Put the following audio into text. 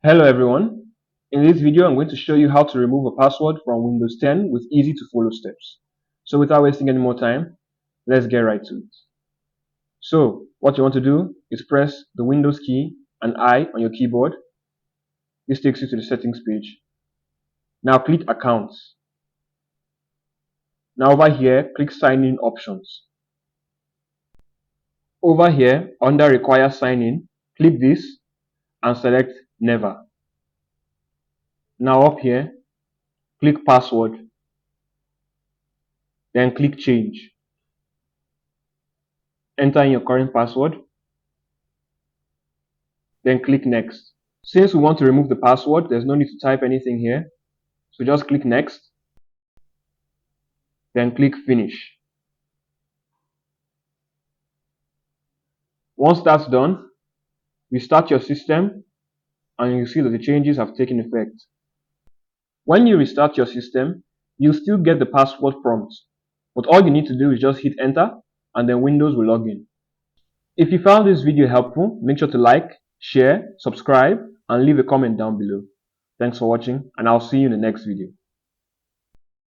Hello everyone. In this video, I'm going to show you how to remove a password from Windows 10 with easy to follow steps. So without wasting any more time, let's get right to it. So what you want to do is press the Windows key and I on your keyboard. This takes you to the settings page. Now click Accounts. Now over here, click Sign In Options. Over here, under Require Sign In, click this and select Never. Now up here, click Password. Then click Change. Enter in your current password. Then click Next. Since we want to remove the password, there's no need to type anything here. So just click Next. Then click Finish. Once that's done, restart your system and you'll see that the changes have taken effect. When you restart your system, you'll still get the password prompt. But all you need to do is just hit Enter and then Windows will log in. If you found this video helpful, make sure to like, share, subscribe, and leave a comment down below. Thanks for watching, and I'll see you in the next video.